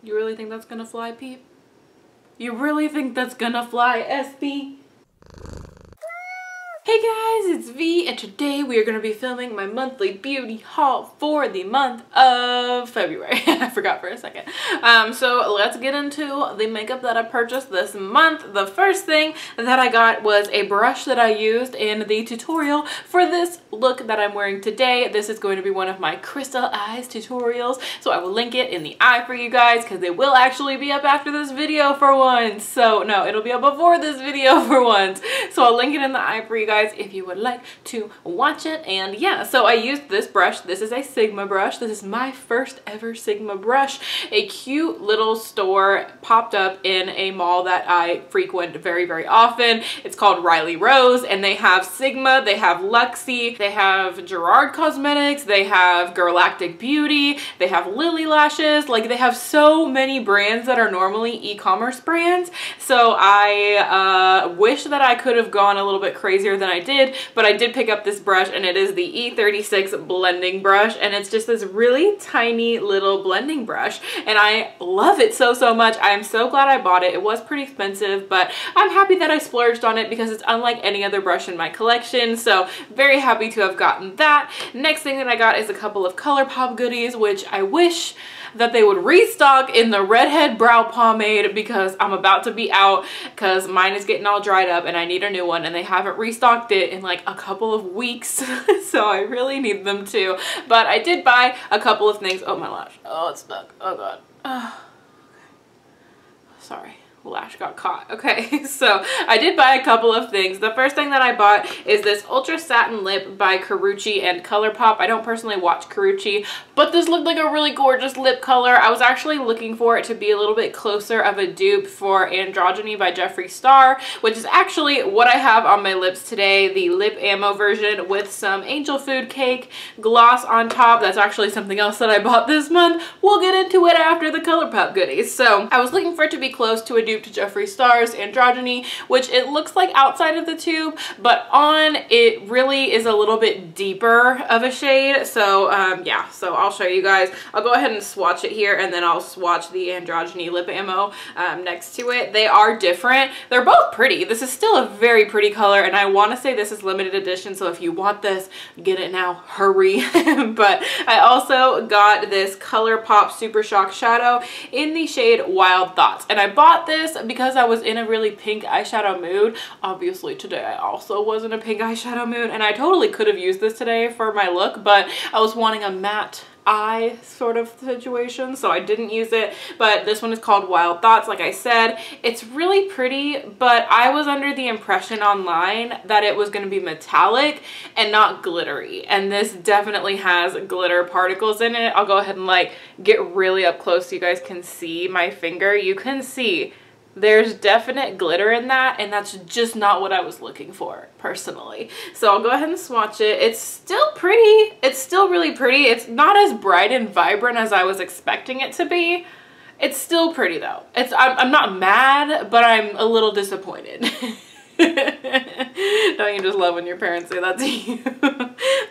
You really think that's gonna fly, Peep? You really think that's gonna fly, Espi? Hey guys, it's V, and today we are going to be filming my monthly beauty haul for the month of February. I forgot for a second. So let's get into the makeup that I purchased this month. The first thing that I got was a brush that I used in the tutorial for this look that I'm wearing today. This is going to be one of my crystal eyes tutorials, so I will link it in the eye for you guys because it will actually be up after this video for once. So no, it'll be up before this video for once. So I'll link it in the eye for you guys if you would like to watch it. And yeah, so I used this brush. This is a Sigma brush. This is my first ever Sigma brush. A cute little store popped up in a mall that I frequent very, very often. It's called Riley Rose, and they have Sigma, they have Luxie, they have Gerard Cosmetics, they have Galactic Beauty, they have Lily Lashes. Like, they have so many brands that are normally e-commerce brands. So I wish that I could have gone a little bit crazier than I did, but I did pick up this brush, and it is the E36 blending brush, and it's just this really tiny little blending brush, and I love it so much. I'm so glad I bought it. It was pretty expensive, but I'm happy that I splurged on it because it's unlike any other brush in my collection, so very happy to have gotten that. Next thing that I got is a couple of ColourPop goodies, which I wish that they would restock in the Redhead Brow Pomade because I'm about to be out because mine is getting all dried up and I need a new one, and they haven't restocked it in like a couple of weeks. So I really need them too. But I did buy a couple of things. Oh my lash. Oh, it's stuck. Oh god. Okay. Sorry. Lash got caught. Okay, so I did buy a couple of things. The first thing that I bought is this Ultra Satin Lip by Carucci and ColourPop. I don't personally watch Carucci, but this looked like a really gorgeous lip color. I was actually looking for it to be a little bit closer of a dupe for Androgyny by Jeffree Star, which is actually what I have on my lips today, the lip ammo version with some angel food cake gloss on top. That's actually something else that I bought this month. We'll get into it after the ColourPop goodies. So I was looking for it to be close to a dupe to Jeffree Star's Androgyny, which it looks like outside of the tube, but on it really is a little bit deeper of a shade. So yeah, so I'll show you guys. I'll go ahead and swatch it here, and then I'll swatch the Androgyny lip ammo next to it. They are different. They're both pretty. This is still a very pretty color, and I want to say this is limited edition, so if you want this, get it now. Hurry. But I also got this ColourPop Super Shock Shadow in the shade Wild Thoughts, and I bought this because I was in a really pink eyeshadow mood. Obviously today I also was in a pink eyeshadow mood, and I totally could have used this today for my look, but I was wanting a matte eye sort of situation, so I didn't use it. But this one is called Wild Thoughts. Like I said, it's really pretty, but I was under the impression online that it was going to be metallic and not glittery, and this definitely has glitter particles in it. I'll go ahead and like get really up close so you guys can see my finger. You can see there's definite glitter in that, and that's just not what I was looking for personally. So I'll go ahead and swatch it. It's still pretty. It's still really pretty. It's not as bright and vibrant as I was expecting it to be. It's still pretty though. I'm not mad, but I'm a little disappointed. Don't you just love when your parents say that to you?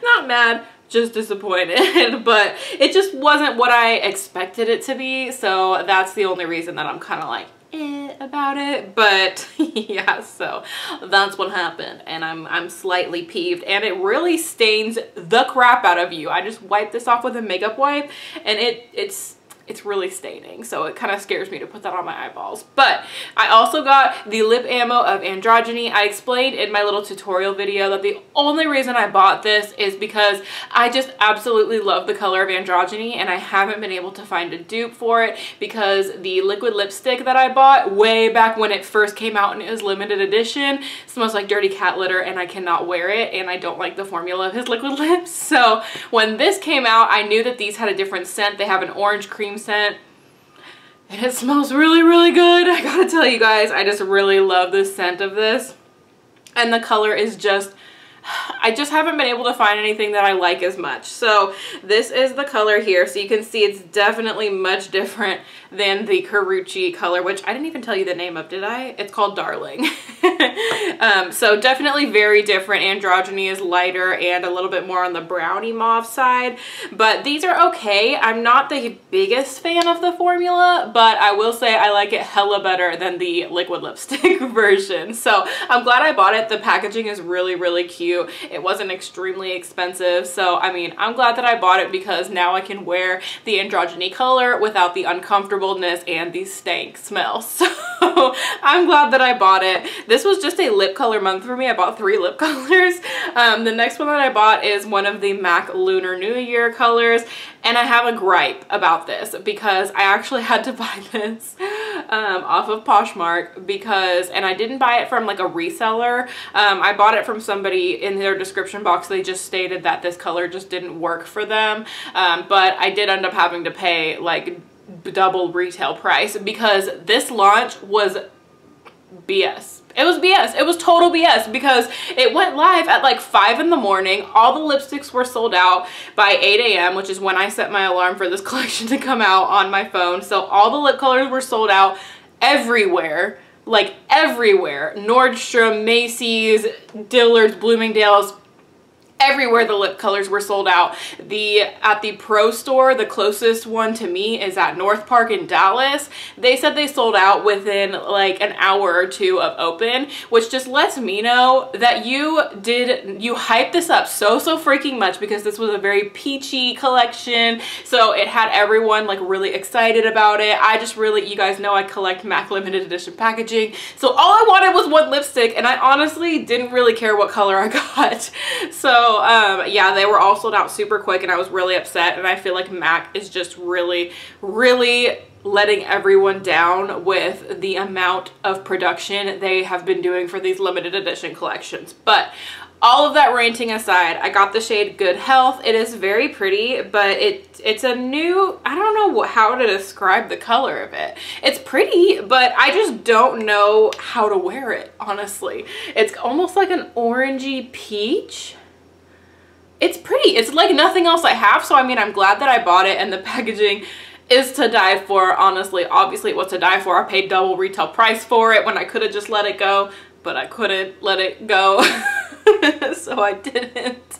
Not mad, just disappointed. But it just wasn't what I expected it to be, so that's the only reason that I'm kind of like about it. But yeah, so that's what happened, and I'm slightly peeved, and it really stains the crap out of you. I just wiped this off with a makeup wipe, and it's really staining, so it kind of scares me to put that on my eyeballs. But I also got the lip ammo of Androgyny. I explained in my little tutorial video that the only reason I bought this is because I just absolutely love the color of Androgyny, and I haven't been able to find a dupe for it because the liquid lipstick that I bought way back when it first came out and it was limited edition smells like dirty cat litter, and I cannot wear it, and I don't like the formula of his liquid lips. So when this came out, I knew that these had a different scent. They have an orange cream scent, and it smells really, really good. I gotta tell you guys, I just really love the scent of this, and the color is just I just haven't been able to find anything that I like as much. So this is the color here. So you can see it's definitely much different than the Karrueche color, which I didn't even tell you the name of, did I? It's called Darling. So definitely very different. Androgyny is lighter and a little bit more on the brownie mauve side, but these are okay. I'm not the biggest fan of the formula, but I will say I like it hella better than the liquid lipstick version. So I'm glad I bought it. The packaging is really, really cute. It wasn't extremely expensive. So, I mean, I'm glad that I bought it because now I can wear the androgyny color without the uncomfortableness and the stank smell. So I'm glad that I bought it. This was just a lip color month for me. I bought 3 lip colors. The next one that I bought is one of the MAC Lunar New Year colors. And I have a gripe about this because I actually had to buy this off of Poshmark because, and I didn't buy it from like a reseller. I bought it from somebody. In their description box they just stated that this color just didn't work for them, but I did end up having to pay like double retail price because this launch was BS. It was BS. It was total BS because it went live at like 5 in the morning. All the lipsticks were sold out by 8 a.m., which is when I set my alarm for this collection to come out on my phone. So all the lip colors were sold out everywhere, like everywhere. Nordstrom, Macy's, Dillard's, Bloomingdale's, everywhere the lip colors were sold out. At the Pro store, the closest one to me is at North Park in Dallas. They said they sold out within like an hour or 2 of open, which just lets me know that you hyped this up so freaking much because this was a very peachy collection. So it had everyone like really excited about it. I just really, you guys know I collect MAC limited edition packaging. So all I wanted was one lipstick and I honestly didn't really care what color I got. So yeah, they were all sold out super quick and I was really upset, and I feel like MAC is just really letting everyone down with the amount of production they have been doing for these limited edition collections. But all of that ranting aside, I got the shade Good Health. It is very pretty, but it's a new, I don't know how to describe the color of it. It's pretty, but I just don't know how to wear it, honestly. It's almost like an orangey peach. It's pretty. It's like nothing else I have. So, I mean, I'm glad that I bought it, and the packaging is to die for. Honestly, obviously it was to die for. I paid double retail price for it when I could have just let it go, but I couldn't let it go. So I didn't,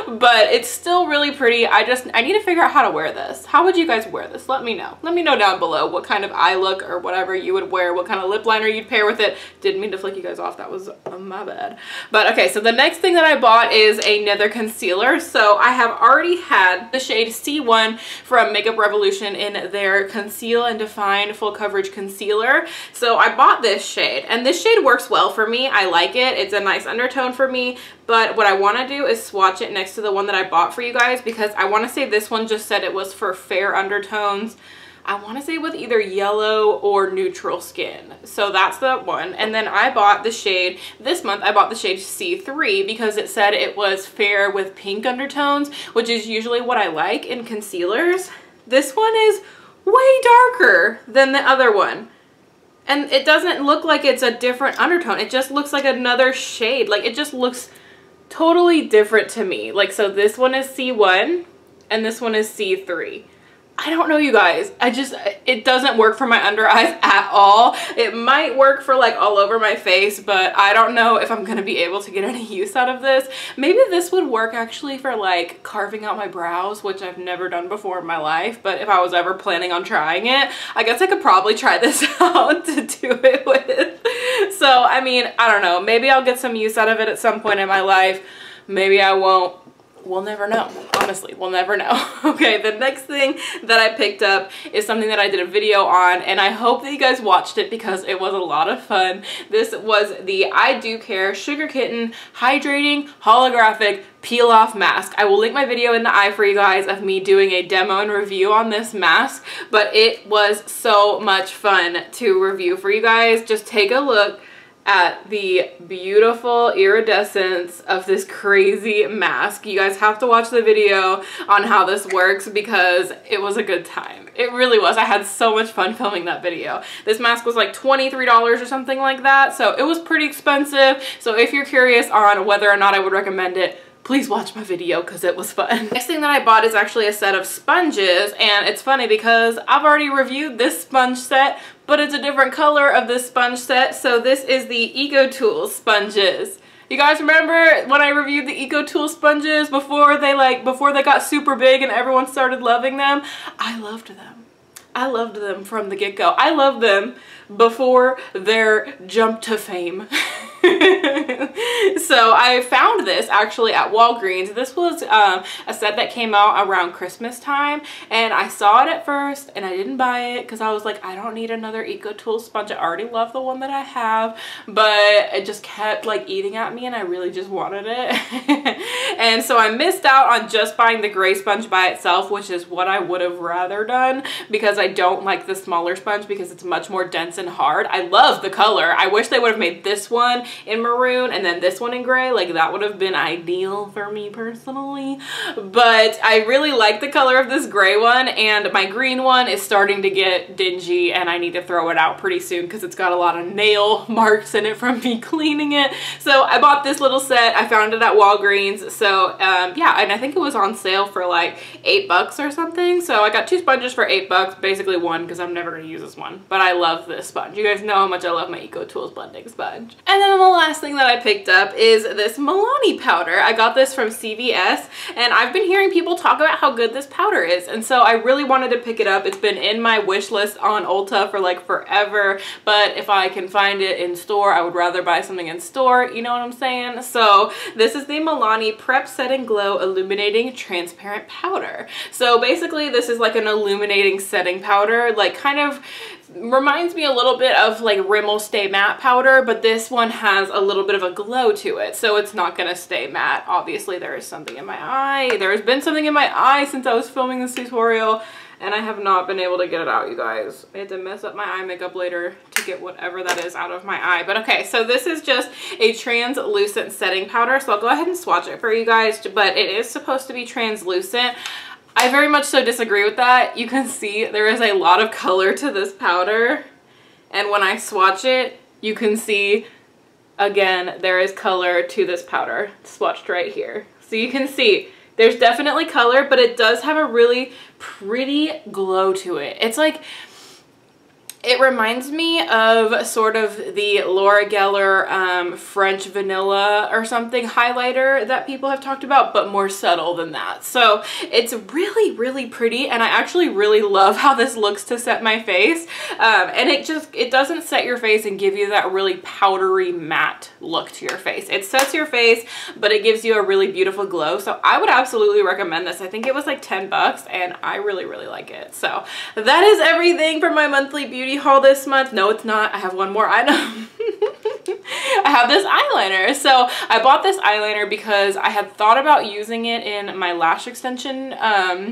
but it's still really pretty. I need to figure out how to wear this. How would you guys wear this? Let me know down below what kind of eye look or whatever you would wear, what kind of lip liner you'd pair with it. Didn't mean to flick you guys off, that was my bad. But okay, so the next thing that I bought is another concealer. So I have already had the shade C1 from Makeup Revolution in their Conceal and Define Full Coverage Concealer. So I bought this shade, and this shade works well for me. I like it. It's a nice undertone for me. But what I want to do is swatch it next to the one that I bought for you guys, because I want to say this one just said it was for fair undertones. I want to say with either yellow or neutral skin. So that's the one. And then I bought the shade, this month I bought the shade C3 because it said it was fair with pink undertones, which is usually what I like in concealers. This one is way darker than the other one. And it doesn't look like it's a different undertone. It just looks like another shade. Like, it just looks totally different to me. Like, so this one is C1 and this one is C3. I don't know, you guys. It doesn't work for my under eyes at all. It might work for like all over my face, but I don't know if I'm gonna be able to get any use out of this. Maybe this would work actually for like carving out my brows, which I've never done before in my life, but if I was ever planning on trying it, I guess I could probably try this out to do it with. So, I mean, I don't know. Maybe I'll get some use out of it at some point in my life. Maybe I won't. We'll never know. Honestly, we'll never know. Okay, the next thing that I picked up is something that I did a video on, and I hope that you guys watched it because it was a lot of fun. This was the I Do Care Sugar Kitten Hydrating Holographic Peel Off Mask. I will link my video in the eye for you guys of me doing a demo and review on this mask, but it was so much fun to review for you guys. Just take a look at the beautiful iridescence of this crazy mask. You guys have to watch the video on how this works because it was a good time. It really was. I had so much fun filming that video. This mask was like $23 or something like that, so it was pretty expensive. So if you're curious on whether or not I would recommend it, please watch my video because it was fun. Next thing that I bought is actually a set of sponges, and it's funny because I've already reviewed this sponge set, but it's a different color of this sponge set. So this is the EcoTools sponges. You guys remember when I reviewed the EcoTools sponges before they got super big and everyone started loving them? I loved them. I loved them from the get-go. I loved them before their jump to fame. So I found this actually at Walgreens. This was a set that came out around Christmas time, and I saw it at first and I didn't buy it because I was like, I don't need another EcoTools sponge. I already love the one that I have, but it just kept like eating at me and I really just wanted it. And so I missed out on just buying the gray sponge by itself, which is what I would have rather done because I don't like the smaller sponge because it's much more dense and hard. I love the color. I wish they would have made this one in maroon and then this one in gray. Like, that would have been ideal for me personally, but I really like the color of this gray one, and my green one is starting to get dingy and I need to throw it out pretty soon because it's got a lot of nail marks in it from me cleaning it. So I bought this little set. I found it at Walgreens. So yeah, and I think it was on sale for like $8 or something. So I got 2 sponges for $8, basically one because I'm never going to use this one, but I love this sponge. You guys know how much I love my EcoTools blending sponge. And then the last thing that I picked up is this Milani powder. I got this from CVS, and I've been hearing people talk about how good this powder is, and so I really wanted to pick it up. It's been in my wish list on Ulta for like forever, but if I can find it in store, I would rather buy something in store, you know what I'm saying? So this is the Milani Prep Set and Glow Illuminating Transparent Powder. So basically this is like an illuminating setting powder, like kind of reminds me a little bit of like Rimmel Stay Matte powder, but this one has a little bit of a glow to it, so it's not gonna stay matte. Obviously there is something in my eye. There has been something in my eye since I was filming this tutorial, and I have not been able to get it out, you guys. I had to mess up my eye makeup later to get whatever that is out of my eye. But okay, so this is just a translucent setting powder, so I'll go ahead and swatch it for you guys, but it is supposed to be translucent. I very much so disagree with that. You can see there is a lot of color to this powder, and when I swatch it, you can see, again, there is color to this powder. It's swatched right here. So you can see there's definitely color, but it does have a really pretty glow to it. It's like, it reminds me of sort of the Loreal French vanilla or something highlighter that people have talked about, but more subtle than that. So it's really, really pretty, and I actually really love how this looks to set my face. And it doesn't set your face and give you that really powdery matte look to your face. It sets your face, but it gives you a really beautiful glow. So I would absolutely recommend this. I think it was like $10 and I really, really like it. So that is everything for my monthly beauty haul this month. No, it's not. I have one more item. I have this eyeliner. So I bought this eyeliner because I had thought about using it in my lash extension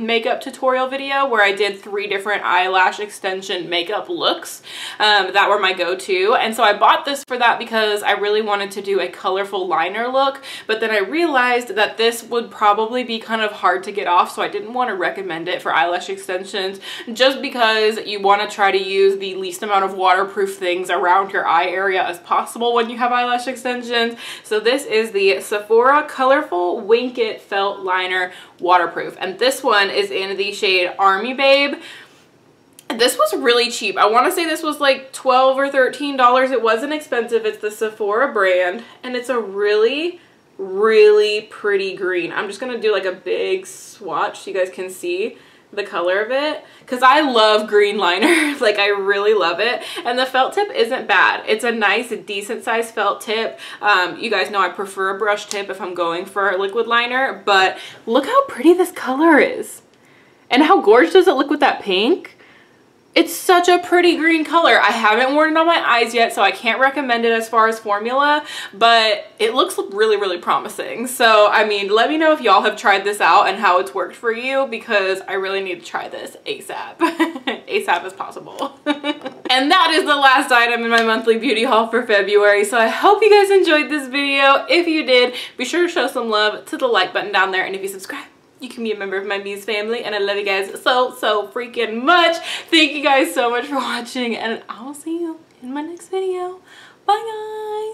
makeup tutorial video where I did 3 different eyelash extension makeup looks that were my go-to. And so I bought this for that because I really wanted to do a colorful liner look, but then I realized that this would probably be kind of hard to get off, so I didn't want to recommend it for eyelash extensions just because you want to try to use the least amount of waterproof things around your eye area as possible when you have eyelash extensions. So this is the Sephora Colorful Wink It Felt Liner Waterproof, and this one is in the shade Army Babe. This was really cheap. I want to say this was like $12 or $13. It wasn't expensive. It's the Sephora brand, and it's a really, really pretty green. I'm just gonna do like a big swatch so you guys can see the color of it, because I love green liner. Like, I really love it, and the felt tip isn't bad. It's a nice decent sized felt tip. You guys know I prefer a brush tip if I'm going for a liquid liner, but look how pretty this color is, and how gorgeous does it look with that pink. It's such a pretty green color. I haven't worn it on my eyes yet, so I can't recommend it as far as formula, but it looks really, really promising. So, I mean, let me know if y'all have tried this out and how it's worked for you, because I really need to try this ASAP. ASAP as possible. And And that is the last item in my monthly beauty haul for February. So I hope you guys enjoyed this video. If you did, be sure to show some love to the like button down there. And if you subscribe, you can be a member of my Muse family. And I love you guys so freaking much. Thank you guys so much for watching. And I will see you in my next video. Bye guys.